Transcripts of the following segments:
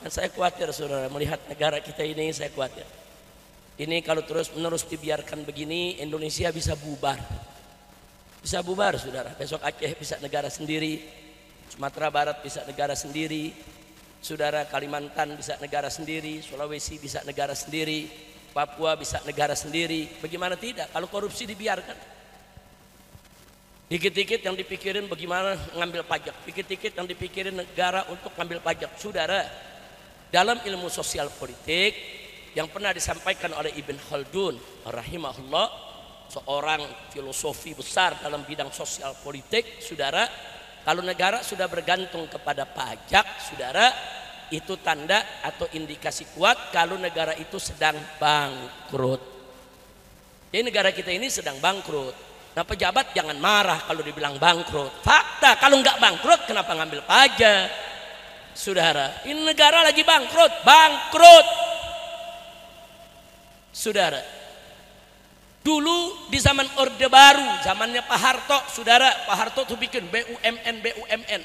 Dan saya khawatir saudara, melihat negara kita ini saya khawatir. Ini kalau terus menerus dibiarkan begini, Indonesia bisa bubar. Bisa bubar saudara. Besok Aceh bisa negara sendiri, Sumatera Barat bisa negara sendiri, saudara, Kalimantan bisa negara sendiri, Sulawesi bisa negara sendiri, Papua bisa negara sendiri. Bagaimana tidak kalau korupsi dibiarkan? Dikit-dikit yang dipikirin bagaimana ngambil pajak, dikit-dikit yang dipikirin negara untuk ngambil pajak. Saudara, dalam ilmu sosial politik yang pernah disampaikan oleh Ibn Khaldun rahimahullah, seorang filosofi besar dalam bidang sosial politik, saudara, kalau negara sudah bergantung kepada pajak, saudara, itu tanda atau indikasi kuat kalau negara itu sedang bangkrut. Jadi negara kita ini sedang bangkrut. Nah, pejabat jangan marah kalau dibilang bangkrut. Fakta, kalau nggak bangkrut kenapa ngambil pajak? Saudara, ini negara lagi bangkrut, bangkrut. Saudara, dulu di zaman Orde Baru, zamannya Pak Harto, saudara, Pak Harto tuh bikin BUMN.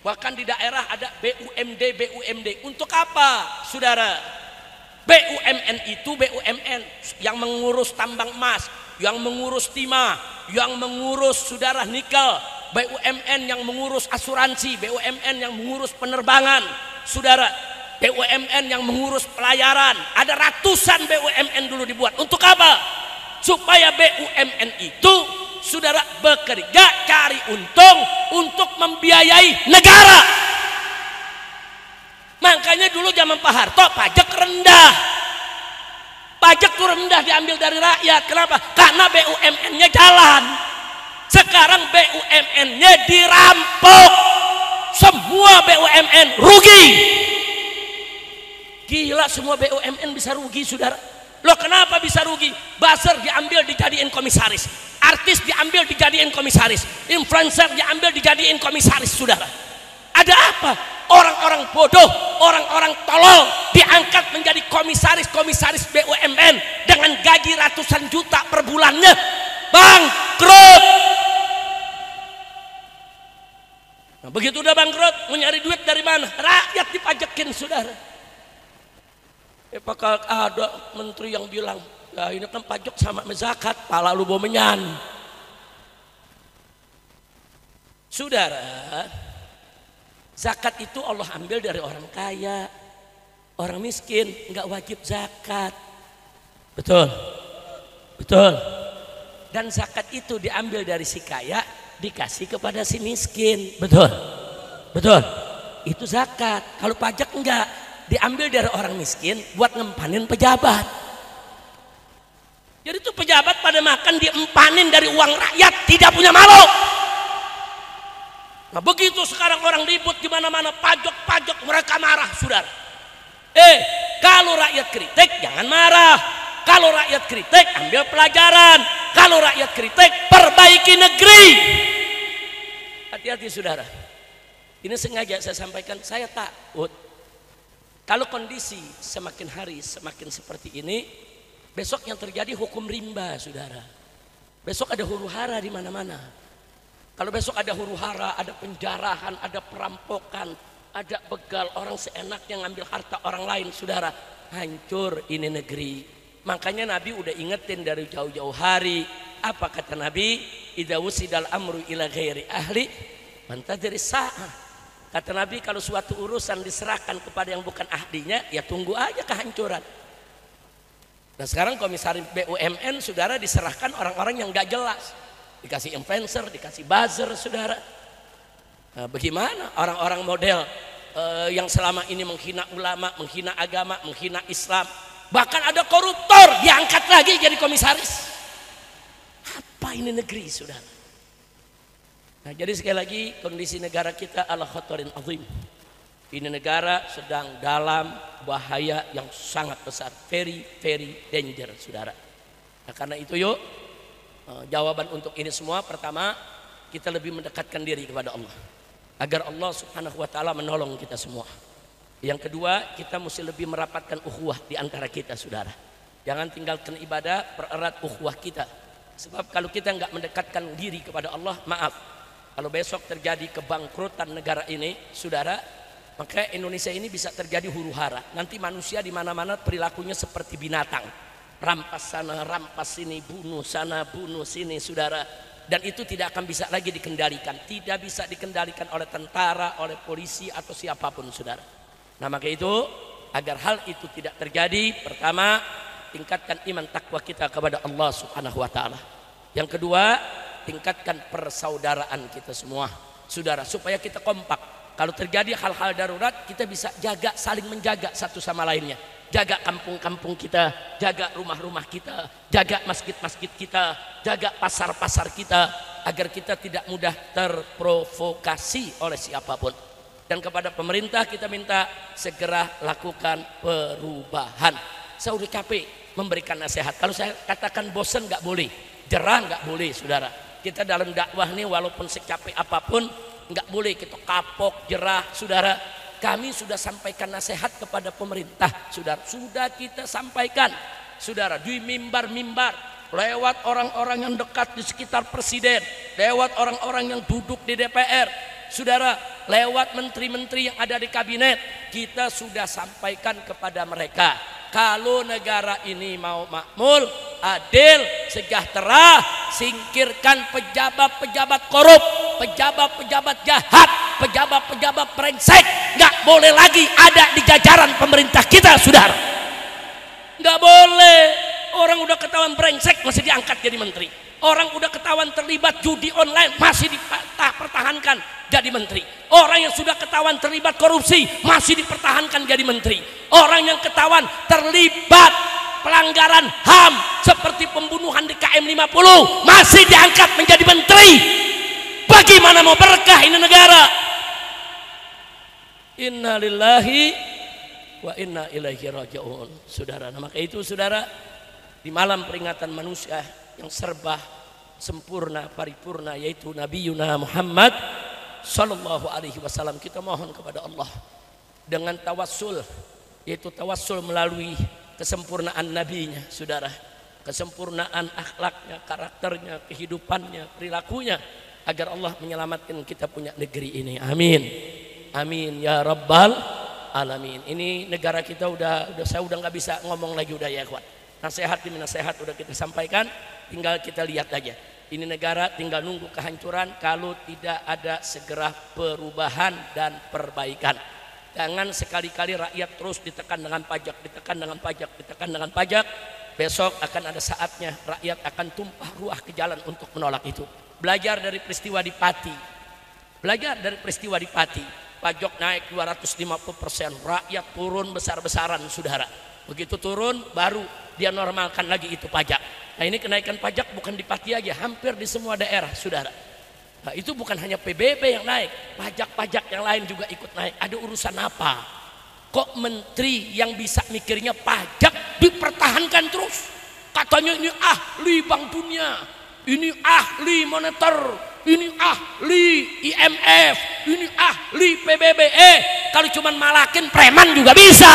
Bahkan di daerah ada BUMD. Untuk apa, saudara? BUMN itu BUMN yang mengurus tambang emas, yang mengurus timah, yang mengurus saudara nikel, BUMN yang mengurus asuransi, BUMN yang mengurus penerbangan, saudara, BUMN yang mengurus pelayaran. Ada ratusan BUMN dulu dibuat. Untuk apa? Supaya BUMN itu saudara bekerja cari untung untuk membiayai negara. Makanya dulu zaman Pak Harto pajak rendah. Pajak itu rendah diambil dari rakyat. Kenapa? Karena BUMN-nya jalan. Sekarang BUMN-nya dirampok. Semua BUMN rugi. Gila, semua BUMN bisa rugi, saudara. Loh, kenapa bisa rugi? Buzzer diambil dijadiin komisaris, artis diambil dijadiin komisaris, influencer diambil dijadiin komisaris, saudara. Ada apa? Orang-orang bodoh, orang-orang tolol diangkat menjadi komisaris BUMN dengan gaji ratusan juta per bulannya. Bangkrut. Nah, begitu udah bangkrut, mau nyari duit dari mana? Rakyat dipajakin, saudara. Apakah ada menteri yang bilang, ya ini kan pajak sama zakat, pala lu bomenyan. Saudara, zakat itu Allah ambil dari orang kaya. Orang miskin nggak wajib zakat. Betul? Betul. Dan zakat itu diambil dari si kaya, dikasih kepada si miskin. Betul? Betul. Itu zakat. Kalau pajak enggak, diambil dari orang miskin buat ngempanin pejabat. Jadi itu pejabat pada makan diempanin dari uang rakyat, tidak punya malu. Nah, begitu sekarang orang ribut di mana-mana pajak, mereka marah, saudara. Kalau rakyat kritik jangan marah. Kalau rakyat kritik ambil pelajaran. Kalau rakyat kritik perbaiki negeri. Hati-hati, saudara. Ini sengaja saya sampaikan, saya takut kalau kondisi semakin hari semakin seperti ini, besok yang terjadi hukum rimba, saudara. Besok ada huru-hara di mana-mana. Kalau besok ada huru-hara, ada penjarahan, ada perampokan, ada begal, orang seenaknya ngambil harta orang lain, saudara, hancur ini negeri. Makanya Nabi udah ingetin dari jauh-jauh hari. Apa kata Nabi? Idza wusidal amru ila ghairi ahli fantadhir sa'ah. Kata Nabi, kalau suatu urusan diserahkan kepada yang bukan ahlinya, ya tunggu aja kehancuran. Nah, sekarang komisaris BUMN, saudara, diserahkan orang-orang yang gak jelas. Dikasih influencer, dikasih buzzer, saudara. Nah, bagaimana orang-orang model yang selama ini menghina ulama, menghina agama, menghina Islam, bahkan ada koruptor diangkat lagi jadi komisaris. Apa ini negeri, saudara? Nah, jadi sekali lagi kondisi negara kita ala khatarin azim. Ini negara sedang dalam bahaya yang sangat besar, very danger, saudara. Nah, karena itu yuk, jawaban untuk ini semua, pertama kita lebih mendekatkan diri kepada Allah agar Allah subhanahu wa ta'ala menolong kita semua. Yang kedua, kita mesti lebih merapatkan ukhuwah di antara kita, saudara. Jangan tinggalkan ibadah, pererat ukhuwah kita. Sebab kalau kita nggak mendekatkan diri kepada Allah, maaf, kalau besok terjadi kebangkrutan negara ini, saudara, Maka Indonesia ini bisa terjadi huru hara. Nanti manusia di mana-mana perilakunya seperti binatang. Rampas sana, rampas sini, bunuh sana, bunuh sini, saudara. Dan itu tidak akan bisa lagi dikendalikan. Tidak bisa dikendalikan oleh tentara, oleh polisi atau siapapun, saudara. Nah, maka itu agar hal itu tidak terjadi, pertama tingkatkan iman takwa kita kepada Allah Subhanahu wa taala. Yang kedua, tingkatkan persaudaraan kita semua, saudara, supaya kita kompak. Kalau terjadi hal-hal darurat, kita bisa jaga, saling menjaga satu sama lainnya. Jaga kampung-kampung kita, jaga rumah-rumah kita, jaga masjid-masjid kita, jaga pasar-pasar kita, agar kita tidak mudah terprovokasi oleh siapapun. Dan kepada pemerintah kita minta segera lakukan perubahan. Saya udah capek memberikan nasihat. Kalau saya katakan bosan nggak boleh, jerah nggak boleh, saudara. Kita dalam dakwah nih walaupun secapek apapun nggak boleh kita kapok, jerah, saudara. Kami sudah sampaikan nasihat kepada pemerintah, saudara. Sudah kita sampaikan, saudara, di mimbar-mimbar, lewat orang-orang yang dekat di sekitar presiden, lewat orang-orang yang duduk di DPR, saudara, lewat menteri-menteri yang ada di kabinet. Kita sudah sampaikan kepada mereka, kalau negara ini mau makmur, adil, sejahtera, singkirkan pejabat-pejabat korup, pejabat-pejabat jahat, pejabat-pejabat brengsek. Nggak boleh lagi ada di jajaran pemerintah kita, saudara. Nggak boleh. Orang udah ketahuan brengsek masih diangkat jadi menteri. Orang udah ketahuan terlibat judi online masih dipertahankan jadi menteri. Orang yang sudah ketahuan terlibat korupsi masih dipertahankan jadi menteri. Orang yang ketahuan terlibat pelanggaran HAM seperti pembunuhan di KM 50 masih diangkat menjadi menteri. Bagaimana mau berkah ini negara? Inna lillahi wa inna ilaihi raji'un, saudara. Nah, maka itu, saudara, di malam peringatan manusia yang serba sempurna, paripurna, yaitu Nabi Yuna Muhammad sallallahu alaihi wasallam, kita mohon kepada Allah dengan tawassul, yaitu tawassul melalui kesempurnaan nabinya, saudara, kesempurnaan akhlaknya, karakternya, kehidupannya, perilakunya, agar Allah menyelamatkan kita punya negeri ini. Amin, amin ya rabbal alamin. Ini negara kita saya udah nggak bisa ngomong lagi, udah ya kawan. Nasihat demi nasihat udah kita sampaikan, tinggal kita lihat aja. Ini negara tinggal nunggu kehancuran kalau tidak ada segera perubahan dan perbaikan. Jangan sekali-kali rakyat terus ditekan dengan pajak, ditekan dengan pajak, ditekan dengan pajak. Besok akan ada saatnya rakyat akan tumpah ruah ke jalan untuk menolak itu. Belajar dari peristiwa di Pati. Belajar dari peristiwa di Pati. Pajak naik 250%, rakyat turun besar-besaran, saudara. Begitu turun baru dia normalkan lagi itu pajak. Nah, ini kenaikan pajak bukan di Pati aja, hampir di semua daerah, saudara. Nah, itu bukan hanya PBB yang naik, pajak-pajak yang lain juga ikut naik. Ada urusan apa? Kok menteri yang bisa mikirnya pajak dipertahankan terus? Katanya ini ahli Bank Dunia, ini ahli moneter, ini ahli IMF, ini ahli PBB. Kalau cuman malakin preman juga bisa.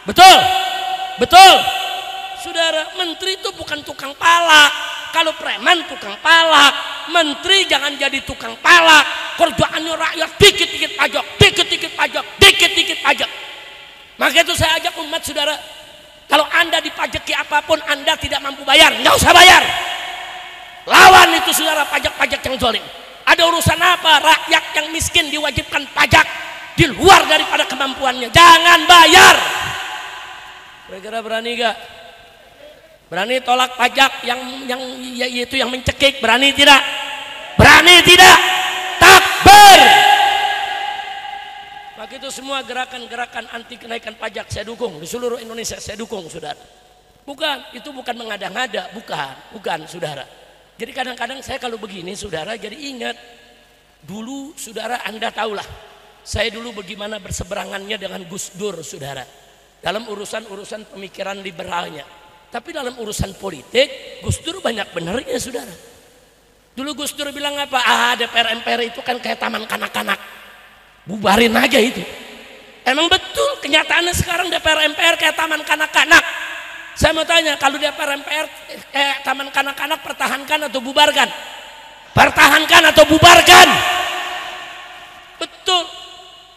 Betul? Betul? Saudara, menteri itu bukan tukang palak. Kalau preman tukang palak, menteri jangan jadi tukang palak. Kerjaannya rakyat dikit-dikit pajak, dikit-dikit pajak, dikit-dikit pajak. Maka itu saya ajak umat, saudara, kalau Anda dipajaki apapun Anda tidak mampu bayar, nggak usah bayar. Lawan itu, saudara, pajak-pajak yang zalim. Ada urusan apa rakyat yang miskin diwajibkan pajak di luar daripada kemampuannya? Jangan bayar. Kira-kira berani gak? Berani tolak pajak yaitu yang mencekik? Berani tidak? Berani tidak? Takbir. Maka itu semua gerakan-gerakan anti kenaikan pajak saya dukung di seluruh Indonesia, saya dukung, saudara. Bukan, itu bukan mengada-ngada, bukan, saudara. Jadi kadang-kadang saya kalau begini, saudara, jadi ingat dulu, saudara, Anda tahulah saya dulu bagaimana berseberangannya dengan Gus Dur, saudara, dalam urusan-urusan pemikiran liberalnya. Tapi dalam urusan politik Gus Dur banyak benernya, saudara. Dulu Gus Dur bilang apa? DPR MPR itu kan kayak taman kanak-kanak, bubarin aja itu. Emang betul kenyataannya sekarang DPR MPR kayak taman kanak-kanak. Saya mau tanya, kalau DPR MPR kayak taman kanak-kanak, pertahankan atau bubarkan? Pertahankan atau bubarkan? Betul.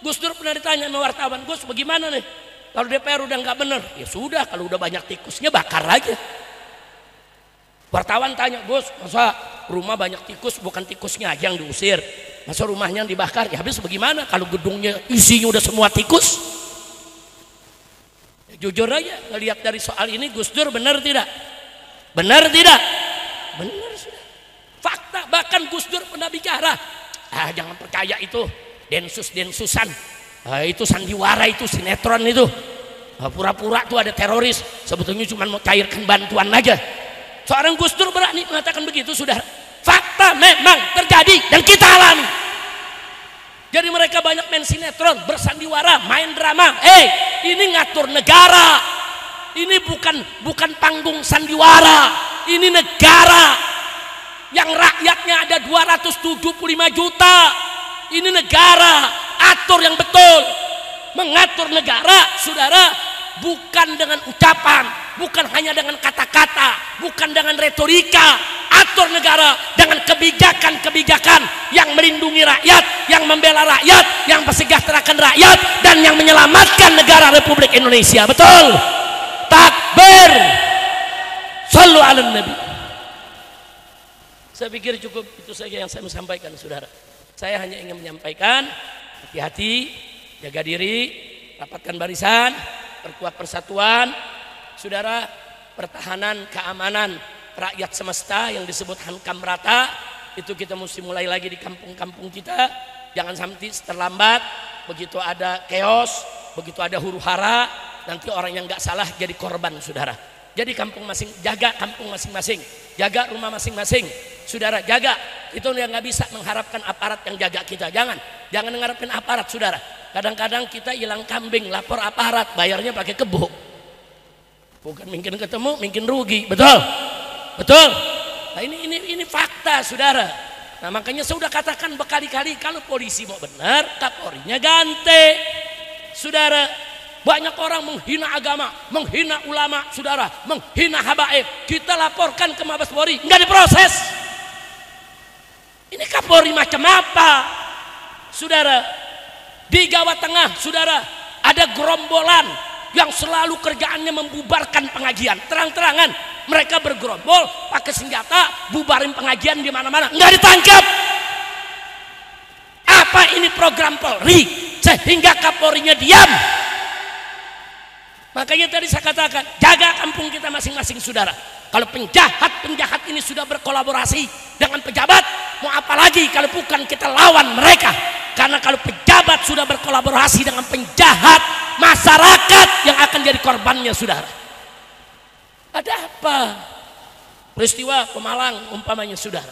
Gus Dur pernah ditanya sama wartawan, Gus bagaimana nih kalau DPR udah nggak bener? Ya sudah, kalau udah banyak tikusnya bakar aja. Wartawan tanya, Gus masa rumah banyak tikus, bukan tikusnya aja yang diusir, masa rumahnya yang dibakar? Ya habis bagaimana kalau gedungnya isinya udah semua tikus? Ya, jujur aja ngelihat dari soal ini, Gus Dur benar tidak? Benar tidak? Benar sudah. Fakta, bahkan Gus Dur pernah bicara, jangan percaya itu densus-densusan, itu sandiwara, itu sinetron itu, pura-pura tuh ada teroris, sebetulnya cuma mau cairkan bantuan aja. Seorang Gus Dur berani mengatakan begitu, saudara. Fakta memang terjadi dan kita alami. Jadi mereka banyak main sinetron, bersandiwara, main drama. Ini ngatur negara. Ini bukan panggung sandiwara. Ini negara yang rakyatnya ada 275 juta. Ini negara, atur yang betul. Mengatur negara, saudara, bukan dengan ucapan, bukan hanya dengan kata-kata, bukan dengan retorika. Atur negara dengan kebijakan-kebijakan yang melindungi rakyat, yang membela rakyat, yang mensejahterakan rakyat, dan yang menyelamatkan negara Republik Indonesia. Betul? Takbir. Shallu ala Nabi. Saya pikir cukup itu saja yang saya mau sampaikan, saudara. Saya hanya ingin menyampaikan, hati-hati, jaga diri, rapatkan barisan, perkuat persatuan, saudara. Pertahanan keamanan rakyat semesta yang disebut hankam rata itu kita mesti mulai lagi di kampung-kampung kita. Jangan sampai terlambat, begitu ada chaos, begitu ada huru hara, nanti orang yang nggak salah jadi korban, saudara. Jadi jaga kampung masing-masing, jaga rumah masing-masing, saudara, jaga. Itu yang nggak bisa mengharapkan aparat yang jaga kita. Jangan mengharapkan aparat, saudara. Kadang-kadang kita hilang kambing, lapor aparat, bayarnya pakai kebo. Bukan mungkin ketemu, mungkin rugi. Betul? Nah, ini fakta, saudara. Nah, makanya saya sudah katakan berkali-kali, kalau polisi mau benar, Kapolrinya ganti, saudara. Banyak orang menghina agama, menghina ulama, saudara, menghina habaib. Kita laporkan ke Mabes Polri, nggak diproses. Ini Kapolri macam apa, saudara? Di Jawa Tengah, saudara, ada gerombolan yang selalu kerjaannya membubarkan pengajian. Terang-terangan mereka bergerombol pakai senjata, bubarin pengajian di mana-mana, nggak ditangkap. Apa ini program Polri sehingga Kapolrinya diam? Makanya tadi saya katakan, jaga kampung kita masing-masing, saudara. Kalau penjahat ini sudah berkolaborasi dengan pejabat, mau apa lagi kalau bukan kita lawan mereka? Karena kalau pejabat sudah berkolaborasi dengan penjahat, masyarakat yang akan jadi korbannya, saudara. Ada apa? Peristiwa Pemalang umpamanya, saudara.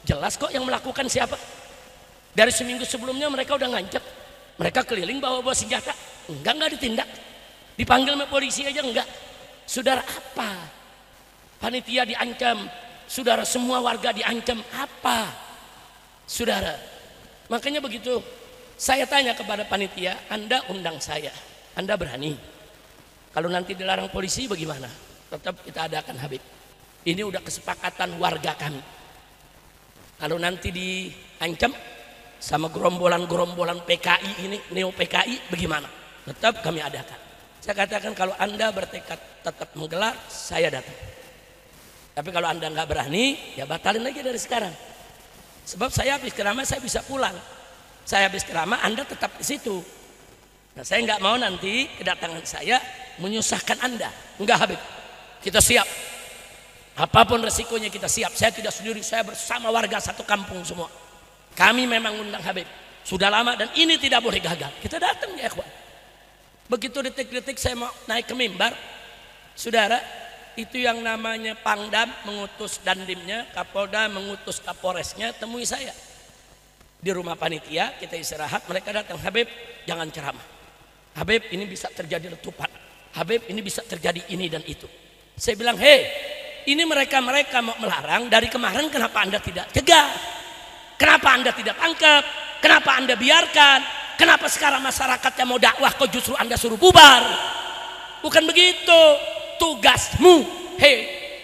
Jelas kok yang melakukan siapa. Dari seminggu sebelumnya mereka udah ngancep. Mereka keliling bawa senjata. Enggak ditindak. Dipanggil sama polisi aja enggak. Saudara, apa? Panitia diancam. Saudara, semua warga diancam. Apa? Saudara, makanya begitu saya tanya kepada panitia, Anda undang saya, Anda berani? Kalau nanti dilarang polisi bagaimana? Tetap kita adakan, Habib. Ini udah kesepakatan warga kami. Kalau nanti diancam sama gerombolan-gerombolan PKI ini, neo PKI, bagaimana? Tetap kami adakan. Saya katakan kalau Anda bertekad tetap menggelar, saya datang. Tapi kalau Anda nggak berani, ya batalin lagi dari sekarang. Sebab saya habis ceramah, saya bisa pulang. Saya habis ceramah, Anda tetap di situ. Nah, saya nggak mau nanti kedatangan saya menyusahkan Anda. Enggak, Habib. Kita siap. Apapun resikonya kita siap. Saya tidak sendiri, saya bersama warga satu kampung semua. Kami memang undang Habib. Sudah lama dan ini tidak boleh gagal. Kita datang ya, ikhwan. Begitu detik-detik saya mau naik ke mimbar, saudara, itu yang namanya Pangdam mengutus dandimnya, Kapolda mengutus Kapolresnya, temui saya di rumah panitia. Kita istirahat, mereka datang, Habib jangan ceramah, Habib ini bisa terjadi letupan, Habib ini bisa terjadi ini dan itu. Saya bilang, hei, ini mereka mau melarang dari kemarin, kenapa Anda tidak cegah? Kenapa Anda tidak tangkap? Kenapa Anda biarkan? Kenapa sekarang masyarakatnya mau dakwah kok justru Anda suruh bubar? Bukan begitu. Tugasmu,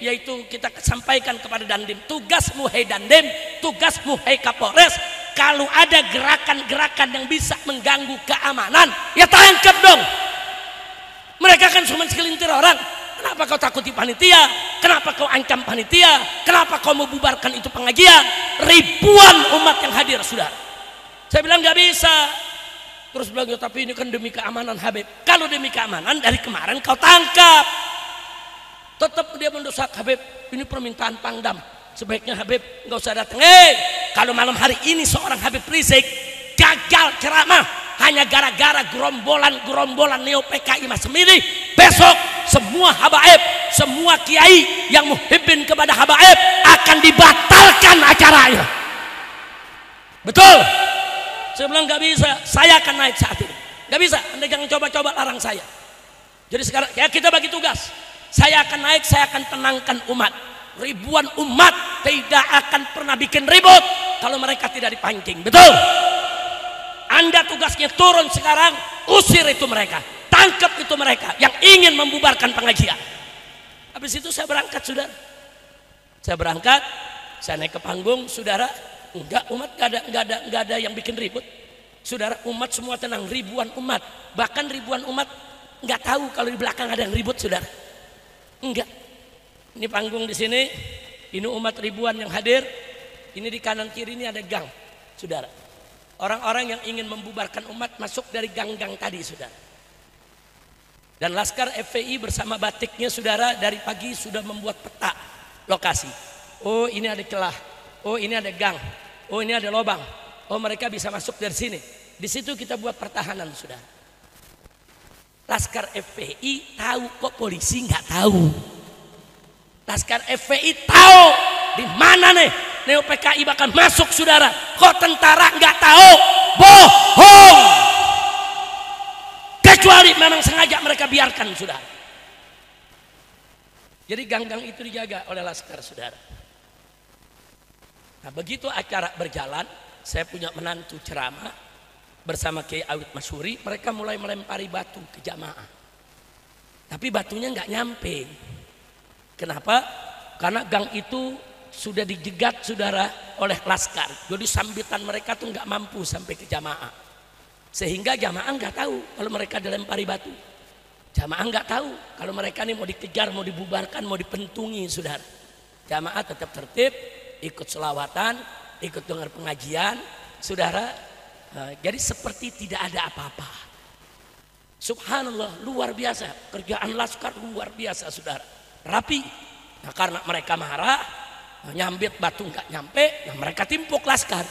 yaitu kita sampaikan kepada Dandim. Tugasmu, Dandim. Tugasmu, Kapolres. kalau ada gerakan-gerakan yang bisa mengganggu keamanan, ya tangkap dong. Mereka kan cuma segelintir orang. Kenapa kau takuti panitia? Kenapa kau ancam panitia? Kenapa kau mau bubarkan itu pengajian? Ribuan umat yang hadir, saudara. Saya bilang nggak bisa. Terus bilang, ya, tapi ini kan demi keamanan Habib. Kalau demi keamanan, dari kemarin kau tangkap. Tetap dia mendesak, Habib, ini permintaan Pangdam. Sebaiknya Habib nggak usah datang. Kalau malam hari ini seorang Habib Rizik gagal ceramah hanya gara-gara gerombolan neo PKI Mas Semili, besok semua habaib, semua kiai yang muhibbin kepada habaib akan dibatalkan acaranya. Betul? Saya bilang nggak bisa, saya akan naik saat ini. Nggak bisa, Anda jangan coba-coba larang saya. Jadi sekarang ya kita bagi tugas. Saya akan naik, saya akan tenangkan umat. Ribuan umat tidak akan pernah bikin ribut kalau mereka tidak dipancing. Betul? Anda tugasnya turun sekarang, usir itu mereka, tangkap itu mereka yang ingin membubarkan pengajian. Habis itu saya berangkat, saudara. Saya berangkat, saya naik ke panggung, saudara. Enggak, umat enggak ada yang bikin ribut. Saudara, umat semua tenang, ribuan umat. Bahkan ribuan umat enggak tahu kalau di belakang ada yang ribut, saudara. Enggak. Ini panggung di sini, ini umat ribuan yang hadir. Ini di kanan kiri ini ada gang, saudara. Orang-orang yang ingin membubarkan umat masuk dari gang-gang tadi, saudara. Dan Laskar FPI bersama batiknya, saudara, dari pagi sudah membuat peta lokasi. Oh, ini ada celah. Oh, ini ada gang. Oh, ini ada lubang. Oh, mereka bisa masuk dari sini. Di situ kita buat pertahanan, saudara. Laskar FPI tahu kok polisi nggak tahu. Laskar FPI tahu di mana nih neo PKI bakal masuk, saudara. Kok tentara nggak tahu? Bohong. Kecuali memang sengaja mereka biarkan, saudara. Jadi gang-gang itu dijaga oleh Laskar, saudara. Nah, begitu acara berjalan, saya punya menantu ceramah bersama Kiai Awid Masyuri. Mereka mulai melempari batu ke jamaah, tapi batunya nggak nyampe. Kenapa? Karena gang itu sudah dijegat, saudara, oleh Laskar. Jadi sambitan mereka tuh nggak mampu sampai ke jamaah, sehingga jamaah nggak tahu kalau mereka dilempari batu. Jamaah nggak tahu kalau mereka ini mau dikejar, mau dibubarkan, mau dipentungi, saudara. Jamaah tetap tertib, ikut selawatan, ikut dengar pengajian, saudara. Jadi seperti tidak ada apa-apa. Subhanallah, luar biasa. Kerjaan Laskar luar biasa, saudara. Rapi. Nah, karena mereka marah, nyambit batu nggak nyampe, nah mereka timpuk Laskar.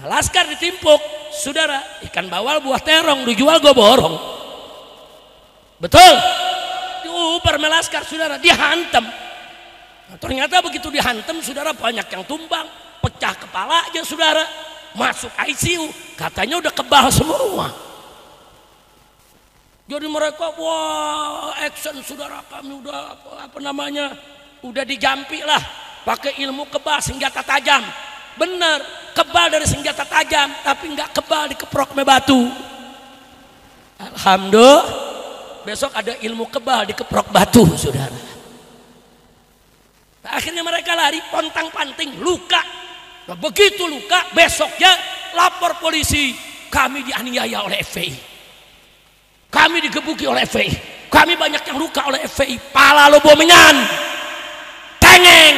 Nah, Laskar ditimpuk, saudara. Ikan bawal buah terong dijual gue borong. Betul? Diubar sama Laskar, saudara. Dihantam. Nah, ternyata begitu dihantam, saudara, banyak yang tumbang, pecah kepala aja, saudara. Masuk ICU, katanya udah kebal semua. Jadi mereka, wah, action, saudara, kami udah udah dijampi lah, pakai ilmu kebal senjata tajam. Benar, kebal dari senjata tajam, tapi nggak kebal dikeprok me batu. Alhamdulillah, besok ada ilmu kebal dikeprok batu, saudara. Nah, akhirnya mereka lari pontang-panting, luka. Nah, begitu luka, besoknya lapor polisi, kami dianiaya oleh FPI. Kami digebuki oleh FPI. Kami banyak yang luka oleh FPI. Pala lo bomengan. Tengeng.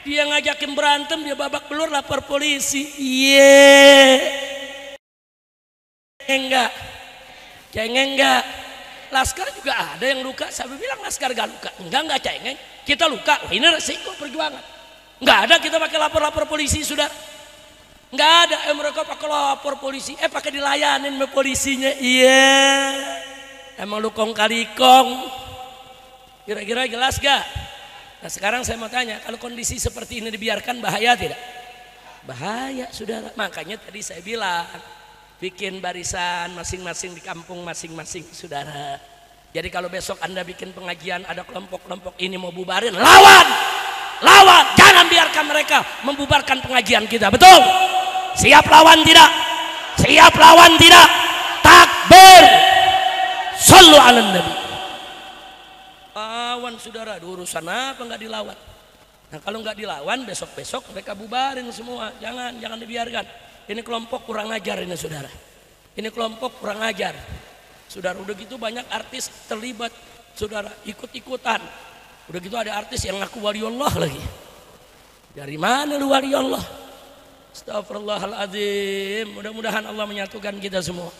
Dia ngajakin berantem, dia babak belur lapor polisi. Enggak. Cengeng enggak. Laskar juga ada yang luka. Saya bilang Laskar gak luka. Enggak cengeng. Kita luka. Wah, ini resiko perjuangan. Enggak ada kita pakai lapor polisi, sudah. Nggak ada, mereka pakai lapor polisi, pakai dilayanin sama polisinya. Iya, emang lu kong kali kong. Kira-kira jelas gak? Nah, sekarang saya mau tanya, kalau kondisi seperti ini dibiarkan bahaya tidak? Bahaya, saudara. Makanya tadi saya bilang bikin barisan masing-masing di kampung masing-masing, saudara. Jadi kalau besok Anda bikin pengajian, ada kelompok-kelompok ini mau bubarin, lawan, jangan biarkan mereka membubarkan pengajian kita. Betul? Siap lawan tidak? Siap lawan tidak? Takbir. Sallu ala nabi. Lawan, saudara, urusan apa nggak dilawan? Nah kalau nggak dilawan besok-besok mereka bubarin semua. Jangan dibiarkan. Ini kelompok kurang ajar ini saudara. Ini kelompok kurang ajar. Saudara udah gitu banyak artis terlibat saudara ikut-ikutan. Udah gitu ada artis yang ngaku waliullah lagi. Dari mana lu waliullah? Astagfirullahaladzim. Mudah-mudahan Allah menyatukan kita semua.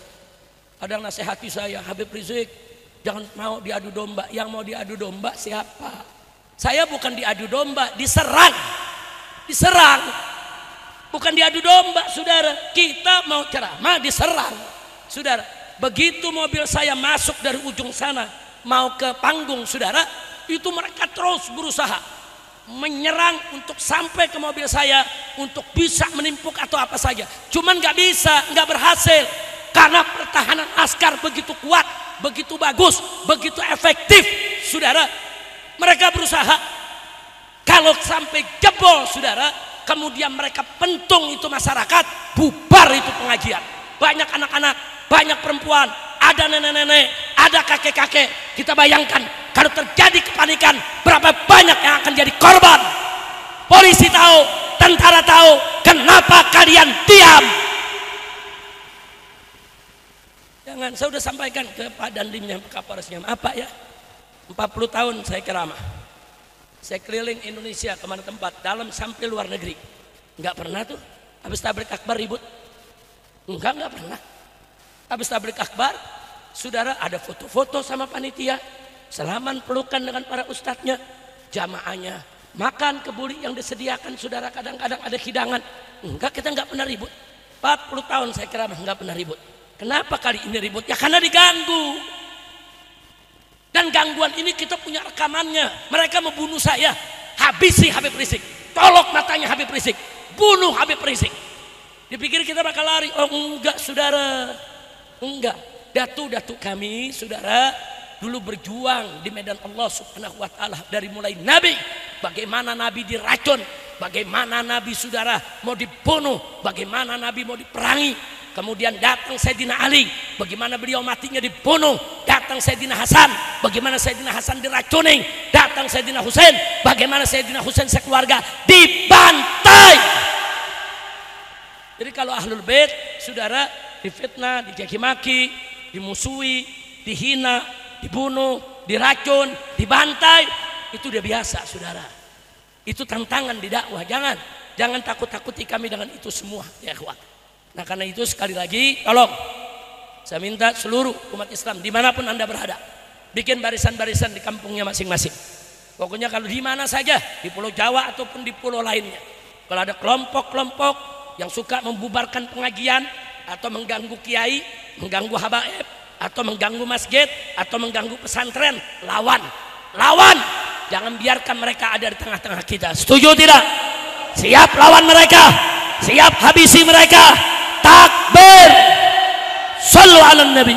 Ada yang nasihati saya, Habib Rizik, jangan mau diadu domba. Yang mau diadu domba siapa? Saya bukan diadu domba, diserang. Diserang. Bukan diadu domba, saudara. Kita mau ceramah, diserang. Saudara, begitu mobil saya masuk dari ujung sana, mau ke panggung, saudara, itu mereka terus berusaha menyerang untuk sampai ke mobil saya, untuk bisa menimpuk atau apa saja. Cuman nggak bisa, nggak berhasil. Karena pertahanan askar begitu kuat, begitu bagus, begitu efektif, saudara. Mereka berusaha. Kalau sampai jebol, saudara, kemudian mereka pentung itu masyarakat, bubar itu pengajian. Banyak anak-anak, banyak perempuan, ada nenek-nenek, ada kakek-kakek. Kita bayangkan kalau terjadi kepanikan, berapa banyak yang akan jadi korban. Polisi tahu, tentara tahu, kenapa kalian diam? Jangan, saya sudah sampaikan ke Pak Dandimnya, Pak Kapolresnya, apa ya? 40 tahun saya ceramah. Saya keliling Indonesia kemana tempat, dalam sampai luar negeri. Enggak pernah tuh habis tablik akbar ribut. Enggak pernah. Habis tablik akbar, saudara ada foto-foto sama panitia, salaman pelukan dengan para ustadznya, jamaahnya, makan kebuli yang disediakan, saudara, kadang-kadang ada hidangan. Enggak, kita enggak pernah ribut. 40 tahun saya ceramah enggak pernah ribut. Kenapa kali ini ribut? Ya karena diganggu. Dan gangguan ini kita punya rekamannya. Mereka membunuh saya. Habisi Habib Rizik. Colok matanya Habib Rizik. Bunuh Habib Rizik. Dipikir kita bakal lari. Oh enggak, saudara. Enggak. Datu-datu kami, saudara, dulu berjuang di medan Allah Subhanahu wa ta'ala. Dari mulai Nabi. Bagaimana Nabi diracun. Bagaimana Nabi, saudara, mau dibunuh. Bagaimana Nabi mau diperangi. Kemudian datang Sayyidina Ali, bagaimana beliau matinya dibunuh. Datang Sayyidina Hasan, bagaimana Sayyidina Hasan diracuni. Datang Sayyidina Husain, bagaimana Sayyidina Husain sekeluarga dibantai. Jadi kalau Ahlul Bait, saudara, difitnah, dicaci maki, dimusuhi, dihina, dibunuh, diracun, dibantai, itu udah biasa, saudara. Itu tantangan di dakwah. Jangan takut-takuti kami dengan itu semua, ya ikhwat. Nah karena itu sekali lagi tolong saya minta seluruh umat Islam dimanapun anda berada, bikin barisan-barisan di kampungnya masing-masing. Pokoknya kalau di mana saja, di Pulau Jawa ataupun di pulau lainnya, kalau ada kelompok-kelompok yang suka membubarkan pengajian atau mengganggu kiai, mengganggu habaib, atau mengganggu masjid, atau mengganggu pesantren, lawan. Jangan biarkan mereka ada di tengah-tengah kita. Setuju tidak? Siap lawan mereka, siap habisi mereka. Takbir. Sallu ala Nabi.